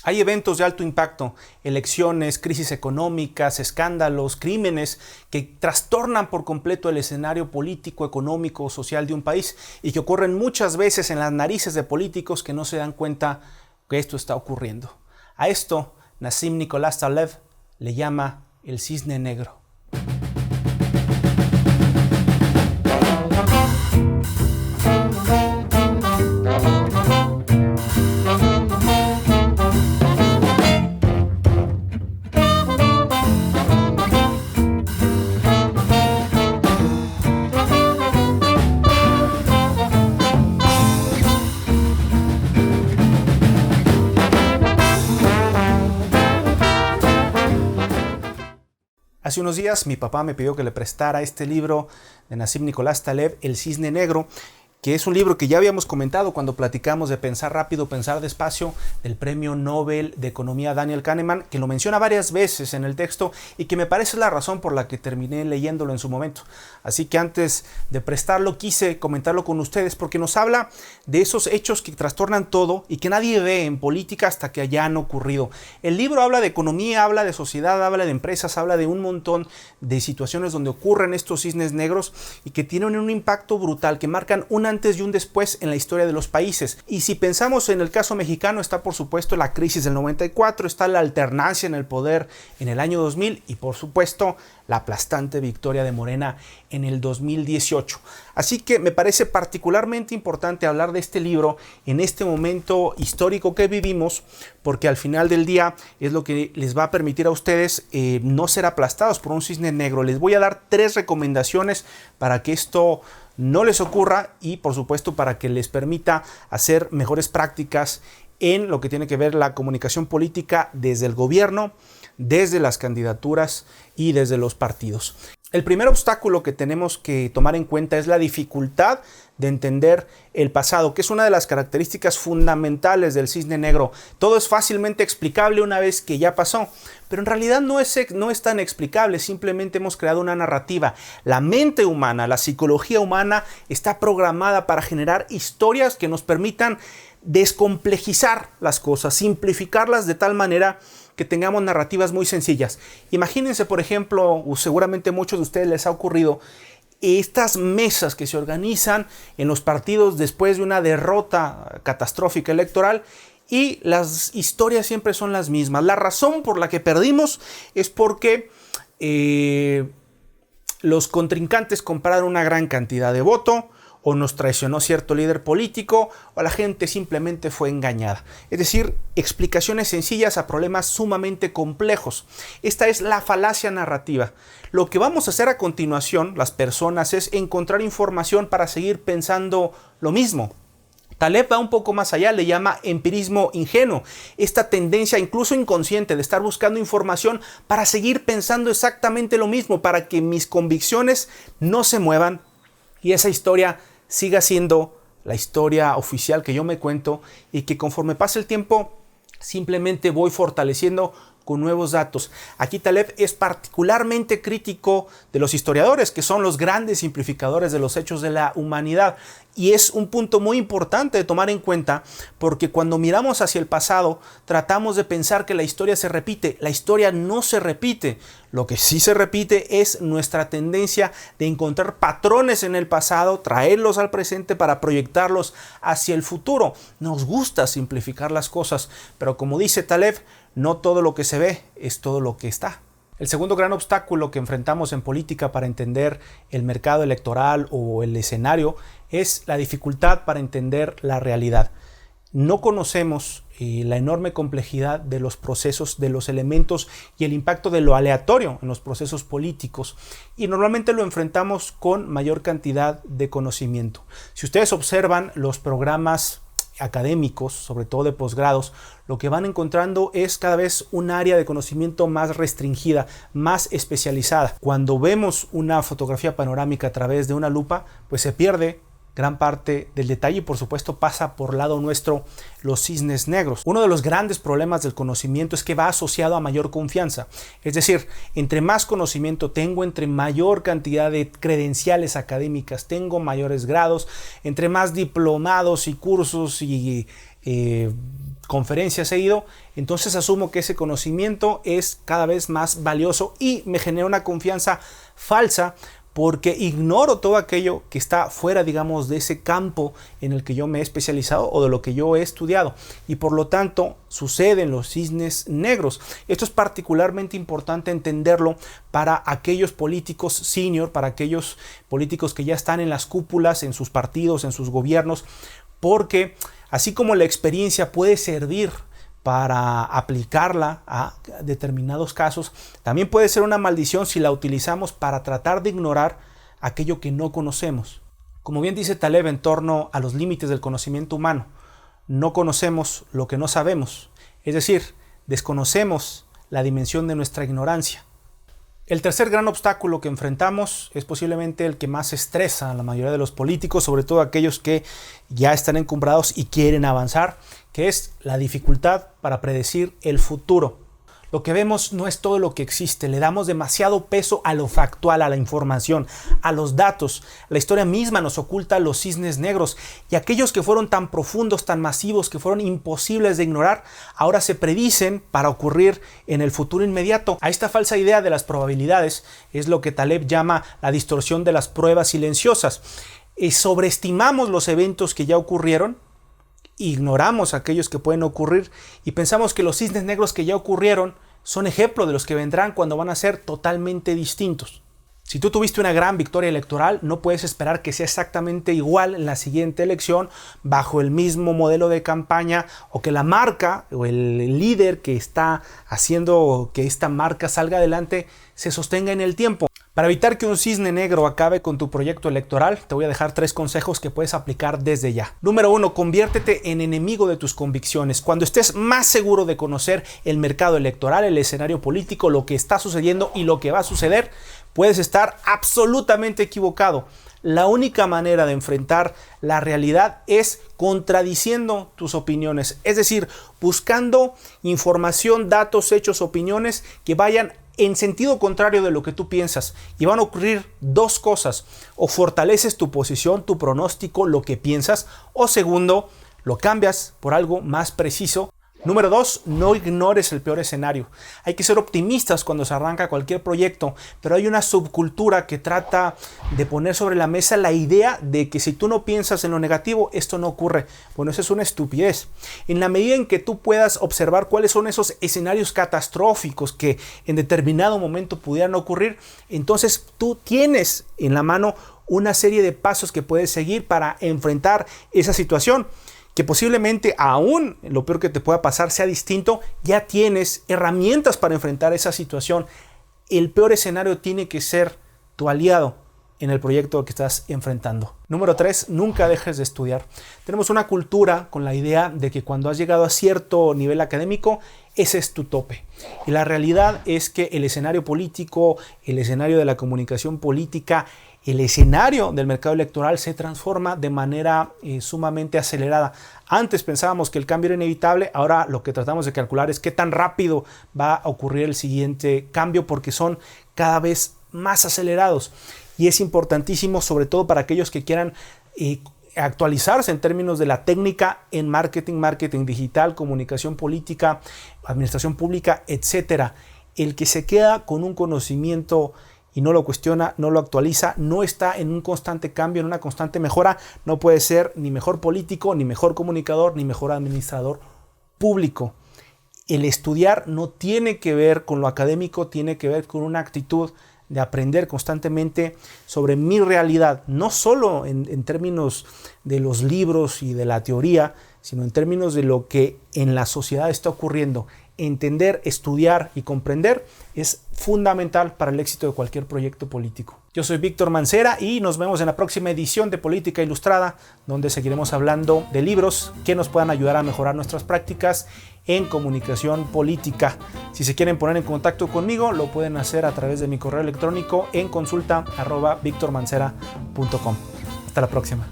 Hay eventos de alto impacto, elecciones, crisis económicas, escándalos, crímenes que trastornan por completo el escenario político, económico o social de un país y que ocurren muchas veces en las narices de políticos que no se dan cuenta que esto está ocurriendo. A esto, Nassim Nicolás Taleb le llama el cisne negro. Hace unos días mi papá me pidió que le prestara este libro de Nassim Nicolás Taleb, El cisne negro, que es un libro que ya habíamos comentado cuando platicamos de Pensar rápido, pensar despacio, del premio Nobel de Economía Daniel Kahneman, que lo menciona varias veces en el texto y que me parece la razón por la que terminé leyéndolo en su momento. Así que antes de prestarlo quise comentarlo con ustedes porque nos habla de esos hechos que trastornan todo y que nadie ve en política hasta que hayan ocurrido. El libro habla de economía, habla de sociedad, habla de empresas, habla de un montón de situaciones donde ocurren estos cisnes negros y que tienen un impacto brutal, que marcan una antes y un después en la historia de los países. Y si pensamos en el caso mexicano, está por supuesto la crisis del 94, está la alternancia en el poder en el año 2000 y por supuesto la aplastante victoria de Morena en el 2018. Así que me parece particularmente importante hablar de este libro en este momento histórico que vivimos, porque al final del día es lo que les va a permitir a ustedes no ser aplastados por un cisne negro. Les voy a dar 3 recomendaciones para que esto no les ocurra y por supuesto para que les permita hacer mejores prácticas en lo que tiene que ver la comunicación política desde el gobierno, desde las candidaturas y desde los partidos. El primer obstáculo que tenemos que tomar en cuenta es la dificultad de entender el pasado, que es una de las características fundamentales del cisne negro. Todo es fácilmente explicable una vez que ya pasó, pero en realidad no es tan explicable, simplemente hemos creado una narrativa. La mente humana, la psicología humana está programada para generar historias que nos permitan descomplejizar las cosas, simplificarlas de tal manera que tengamos narrativas muy sencillas. Imagínense, por ejemplo, seguramente a muchos de ustedes les ha ocurrido, estas mesas que se organizan en los partidos después de una derrota catastrófica electoral y las historias siempre son las mismas. La razón por la que perdimos es porque los contrincantes compraron una gran cantidad de voto, o nos traicionó cierto líder político, o la gente simplemente fue engañada. Es decir, explicaciones sencillas a problemas sumamente complejos. Esta es la falacia narrativa. Lo que vamos a hacer a continuación, las personas, es encontrar información para seguir pensando lo mismo. Taleb va un poco más allá, le llama empirismo ingenuo, esta tendencia incluso inconsciente de estar buscando información para seguir pensando exactamente lo mismo, para que mis convicciones no se muevan y esa historia siga siendo la historia oficial que yo me cuento y que conforme pase el tiempo simplemente voy fortaleciendo con nuevos datos. Aquí Taleb es particularmente crítico de los historiadores, que son los grandes simplificadores de los hechos de la humanidad. Y es un punto muy importante de tomar en cuenta porque cuando miramos hacia el pasado tratamos de pensar que la historia se repite. La historia no se repite. Lo que sí se repite es nuestra tendencia de encontrar patrones en el pasado, traerlos al presente para proyectarlos hacia el futuro. Nos gusta simplificar las cosas, pero como dice Taleb, no todo lo que se ve es todo lo que está. El segundo gran obstáculo que enfrentamos en política para entender el mercado electoral o el escenario es la dificultad para entender la realidad. No conocemos la enorme complejidad de los procesos, de los elementos y el impacto de lo aleatorio en los procesos políticos y normalmente lo enfrentamos con mayor cantidad de conocimiento. Si ustedes observan los programas académicos, sobre todo de posgrados, lo que van encontrando es cada vez un área de conocimiento más restringida, más especializada. Cuando vemos una fotografía panorámica a través de una lupa, pues se pierde gran parte del detalle y por supuesto pasa por lado nuestro los cisnes negros. Uno de los grandes problemas del conocimiento es que va asociado a mayor confianza. Es decir, entre más conocimiento tengo, entre mayor cantidad de credenciales académicas tengo, mayores grados, entre más diplomados y cursos y conferencias he ido, entonces asumo que ese conocimiento es cada vez más valioso y me genera una confianza falsa porque ignoro todo aquello que está fuera, digamos, de ese campo en el que yo me he especializado o de lo que yo he estudiado. Y por lo tanto, suceden los cisnes negros. Esto es particularmente importante entenderlo para aquellos políticos senior, para aquellos políticos que ya están en las cúpulas, en sus partidos, en sus gobiernos, porque así como la experiencia puede servir para aplicarla a determinados casos, también puede ser una maldición si la utilizamos para tratar de ignorar aquello que no conocemos. Como bien dice Taleb en torno a los límites del conocimiento humano, no conocemos lo que no sabemos, es decir, desconocemos la dimensión de nuestra ignorancia. El tercer gran obstáculo que enfrentamos es posiblemente el que más estresa a la mayoría de los políticos, sobre todo aquellos que ya están encumbrados y quieren avanzar, que es la dificultad para predecir el futuro. Lo que vemos no es todo lo que existe, le damos demasiado peso a lo factual, a la información, a los datos. La historia misma nos oculta los cisnes negros y aquellos que fueron tan profundos, tan masivos, que fueron imposibles de ignorar, ahora se predicen para ocurrir en el futuro inmediato. A esta falsa idea de las probabilidades es lo que Taleb llama la distorsión de las pruebas silenciosas. Sobreestimamos los eventos que ya ocurrieron, ignoramos aquellos que pueden ocurrir y pensamos que los cisnes negros que ya ocurrieron son ejemplo de los que vendrán cuando van a ser totalmente distintos. Si tú tuviste una gran victoria electoral, no puedes esperar que sea exactamente igual en la siguiente elección bajo el mismo modelo de campaña o que la marca o el líder que está haciendo que esta marca salga adelante se sostenga en el tiempo. Para evitar que un cisne negro acabe con tu proyecto electoral, te voy a dejar 3 consejos que puedes aplicar desde ya. Número 1, conviértete en enemigo de tus convicciones. Cuando estés más seguro de conocer el mercado electoral, el escenario político, lo que está sucediendo y lo que va a suceder, puedes estar absolutamente equivocado. La única manera de enfrentar la realidad es contradiciendo tus opiniones, es decir, buscando información, datos, hechos, opiniones que vayan en sentido contrario de lo que tú piensas, y van a ocurrir 2 cosas: o fortaleces tu posición, tu pronóstico, lo que piensas, o segundo, lo cambias por algo más preciso. Número 2, no ignores el peor escenario. Hay que ser optimistas cuando se arranca cualquier proyecto, pero hay una subcultura que trata de poner sobre la mesa la idea de que si tú no piensas en lo negativo, esto no ocurre. Bueno, eso es una estupidez. En la medida en que tú puedas observar cuáles son esos escenarios catastróficos que en determinado momento pudieran ocurrir, entonces tú tienes en la mano una serie de pasos que puedes seguir para enfrentar esa situación. Que posiblemente aún lo peor que te pueda pasar sea distinto, ya tienes herramientas para enfrentar esa situación. El peor escenario tiene que ser tu aliado en el proyecto que estás enfrentando. Número 3, nunca dejes de estudiar. Tenemos una cultura con la idea de que cuando has llegado a cierto nivel académico, ese es tu tope. Y la realidad es que el escenario político, el escenario de la comunicación política, el escenario del mercado electoral se transforma de manera sumamente acelerada. Antes pensábamos que el cambio era inevitable, ahora lo que tratamos de calcular es qué tan rápido va a ocurrir el siguiente cambio, porque son cada vez más acelerados. Y es importantísimo, sobre todo para aquellos que quieran actualizarse en términos de la técnica en marketing digital, comunicación política, administración pública, etcétera. El que se queda con un conocimiento y no lo cuestiona, no lo actualiza, no está en un constante cambio, en una constante mejora, no puede ser ni mejor político, ni mejor comunicador, ni mejor administrador público. El estudiar no tiene que ver con lo académico, tiene que ver con una actitud de aprender constantemente sobre mi realidad, no solo en términos de los libros y de la teoría, sino en términos de lo que en la sociedad está ocurriendo. Entender, estudiar y comprender es fundamental para el éxito de cualquier proyecto político. Yo soy Víctor Mancera y nos vemos en la próxima edición de Política Ilustrada, donde seguiremos hablando de libros que nos puedan ayudar a mejorar nuestras prácticas en comunicación política. Si se quieren poner en contacto conmigo, lo pueden hacer a través de mi correo electrónico en consulta@victormancera.com. Hasta la próxima.